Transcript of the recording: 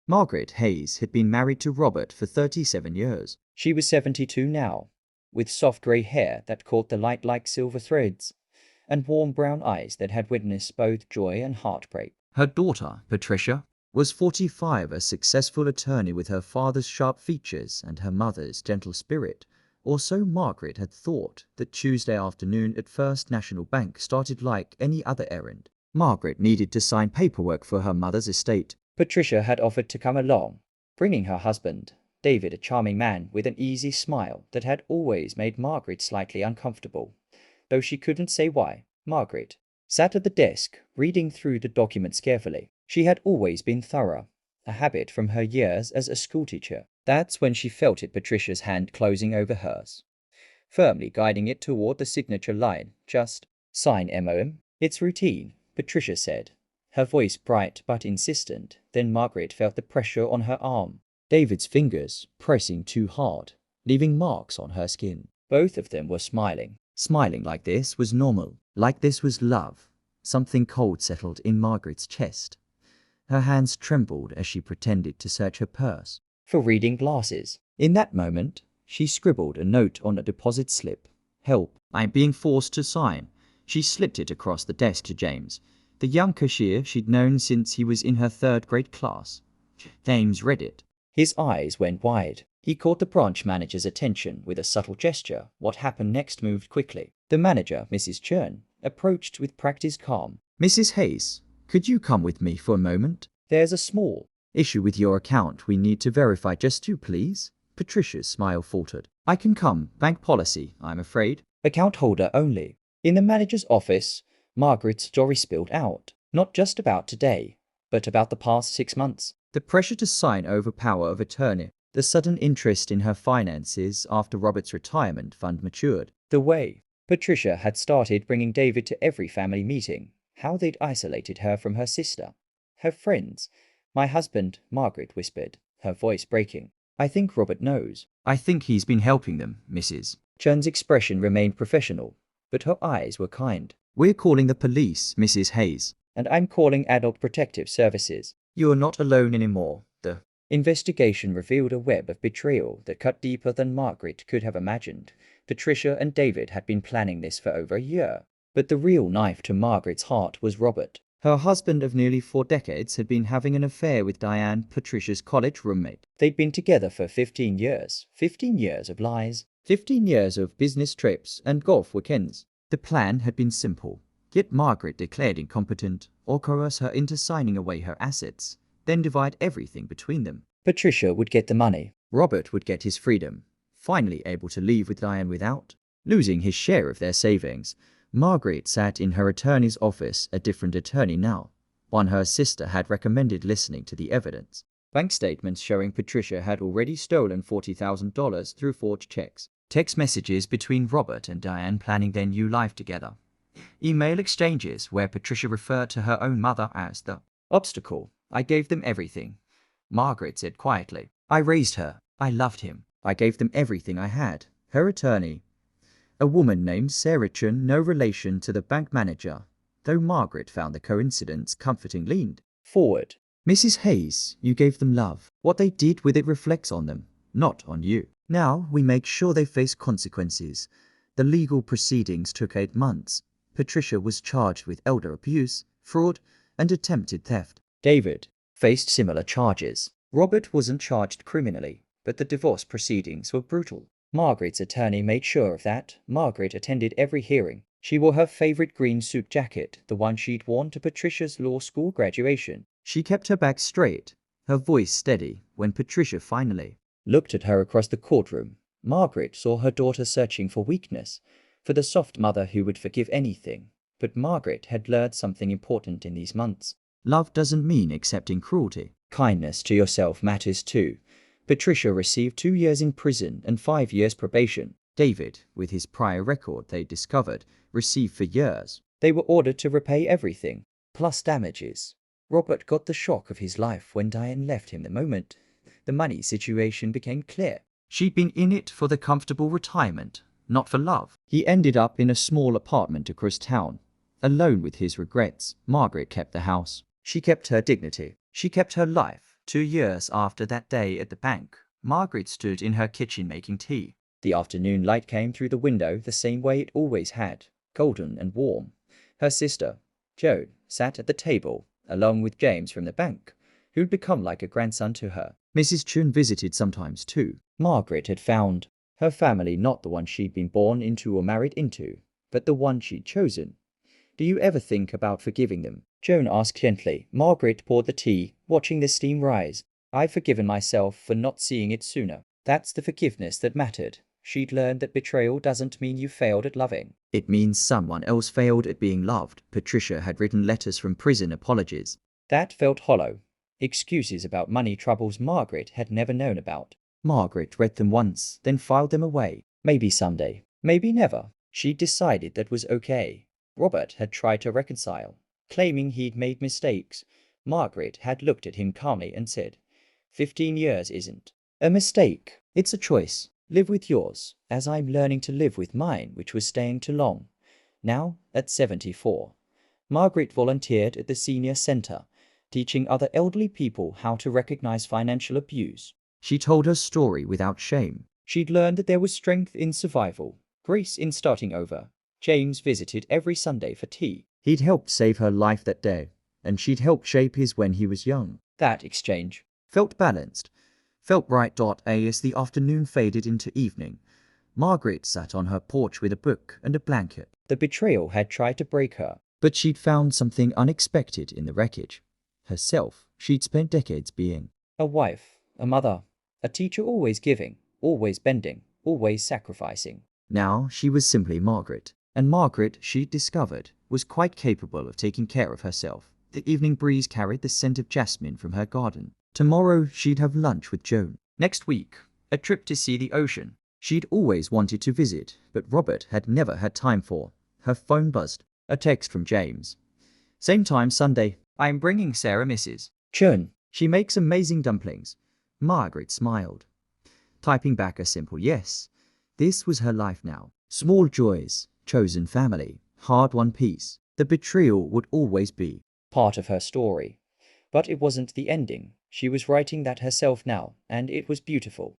Margaret Hayes had been married to Robert for 37 years. She was 72 now, with soft grey hair that caught the light like silver threads, and warm brown eyes that had witnessed both joy and heartbreak. Her daughter, Patricia, was 45, a successful attorney with her father's sharp features and her mother's gentle spirit. Or so Margaret had thought. That Tuesday afternoon at First National Bank started like any other errand. Margaret needed to sign paperwork for her mother's estate. Patricia had offered to come along, bringing her husband, David, a charming man with an easy smile that had always made Margaret slightly uncomfortable, though she couldn't say why. Margaret sat at the desk, reading through the documents carefully. She had always been thorough, a habit from her years as a schoolteacher. That's when she felt it, Patricia's hand closing over hers, firmly guiding it toward the signature line. Just sign, MOM. It's routine, Patricia said, her voice bright but insistent. Then Margaret felt the pressure on her arm, David's fingers pressing too hard, leaving marks on her skin. Both of them were smiling. Smiling like this was normal, like this was love. Something cold settled in Margaret's chest. Her hands trembled as she pretended to search her purse for reading glasses. In that moment, she scribbled a note on a deposit slip. Help, I'm being forced to sign. She slipped it across the desk to James, the young cashier she'd known since he was in her third-grade class. James read it. His eyes went wide. He caught the branch manager's attention with a subtle gesture. What happened next moved quickly. The manager, Mrs. Churn, approached with practiced calm. Mrs. Hayes, could you come with me for a moment? There's a small issue with your account we need to verify. Just you, please. Patricia's smile faltered. I can come. Bank policy, I'm afraid. Account holder only. In the manager's office, Margaret's story spilled out. Not just about today, but about the past 6 months. The pressure to sign over power of attorney. The sudden interest in her finances after Robert's retirement fund matured. The way Patricia had started bringing David to every family meeting. How they'd isolated her from her sister, her friends. My husband, Margaret whispered, her voice breaking. I think Robert knows. I think he's been helping them, Mrs. Churn's expression remained professional, but her eyes were kind. We're calling the police, Mrs. Hayes. And I'm calling Adult Protective Services. You are not alone anymore. The investigation revealed a web of betrayal that cut deeper than Margaret could have imagined. Patricia and David had been planning this for over a year. But the real knife to Margaret's heart was Robert. Her husband of nearly 4 decades had been having an affair with Diane, Patricia's college roommate. They'd been together for 15 years. 15 years of lies. 15 years of business trips and golf weekends. The plan had been simple. Get Margaret declared incompetent or coerce her into signing away her assets, then divide everything between them. Patricia would get the money. Robert would get his freedom, finally able to leave with Diane without losing his share of their savings. Margaret sat in her attorney's office, a different attorney now, one her sister had recommended, listening to the evidence. Bank statements showing Patricia had already stolen $40,000 through forged checks. Text messages between Robert and Diane planning their new life together. Email exchanges where Patricia referred to her own mother as the obstacle. I gave them everything, Margaret said quietly. I raised her. I loved him. I gave them everything I had. Her attorney, a woman named Sarah Chun, no relation to the bank manager, though Margaret found the coincidence comforting, leaned forward. Mrs. Hayes, you gave them love. What they did with it reflects on them, not on you. Now we make sure they face consequences. The legal proceedings took 8 months. Patricia was charged with elder abuse, fraud, and attempted theft. David faced similar charges. Robert wasn't charged criminally, but the divorce proceedings were brutal. Margaret's attorney made sure of that. Margaret attended every hearing. She wore her favorite green suit jacket, the one she'd worn to Patricia's law school graduation. She kept her back straight, her voice steady. When Patricia finally looked at her across the courtroom, Margaret saw her daughter searching for weakness, for the soft mother who would forgive anything. But Margaret had learned something important in these months. Love doesn't mean accepting cruelty. Kindness to yourself matters too. Patricia received 2 years in prison and 5 years probation. David, with his prior record they discovered, received for years. They were ordered to repay everything, plus damages. Robert got the shock of his life when Diane left him. The moment the money situation became clear. She'd been in it for the comfortable retirement, not for love. He ended up in a small apartment across town, alone with his regrets. Margaret kept the house. She kept her dignity. She kept her life. 2 years after that day at the bank, Margaret stood in her kitchen making tea. The afternoon light came through the window the same way it always had, golden and warm. Her sister, Joan, sat at the table, along with James from the bank, who'd become like a grandson to her. Mrs. Chun visited sometimes too. Margaret had found her family not the one she'd been born into or married into, but the one she'd chosen. Do you ever think about forgiving them? Joan asked gently. Margaret poured the tea, watching the steam rise. I've forgiven myself for not seeing it sooner. That's the forgiveness that mattered. She'd learned that betrayal doesn't mean you failed at loving. It means someone else failed at being loved. Patricia had written letters from prison apologies. That felt hollow. Excuses about money troubles Margaret had never known about. Margaret read them once, then filed them away. Maybe someday. Maybe never. She decided that was okay. Robert had tried to reconcile, claiming he'd made mistakes. Margaret had looked at him calmly and said, 15 years isn't a mistake. It's a choice. Live with yours, as I'm learning to live with mine, which was staying too long. Now, at 74, Margaret volunteered at the senior center, teaching other elderly people how to recognize financial abuse. She told her story without shame. She'd learned that there was strength in survival, grace in starting over. James visited every Sunday for tea. He'd helped save her life that day, and she'd helped shape his when he was young. That exchange felt balanced, felt right. As the afternoon faded into evening, Margaret sat on her porch with a book and a blanket. The betrayal had tried to break her, but she'd found something unexpected in the wreckage. Herself, she'd spent decades being a wife, a mother, a teacher, always giving, always bending, always sacrificing. Now she was simply Margaret, and Margaret, she'd discovered, was quite capable of taking care of herself. The evening breeze carried the scent of jasmine from her garden. Tomorrow she'd have lunch with Joan. Next week, a trip to see the ocean. She'd always wanted to visit, but Robert had never had time for. Her phone buzzed. A text from James. Same time Sunday. I'm bringing Sarah Mrs. Chun. She makes amazing dumplings. Margaret smiled, typing back a simple yes. This was her life now. Small joys, chosen family, hard-won peace. The betrayal would always be part of her story. But it wasn't the ending. She was writing that herself now, and it was beautiful.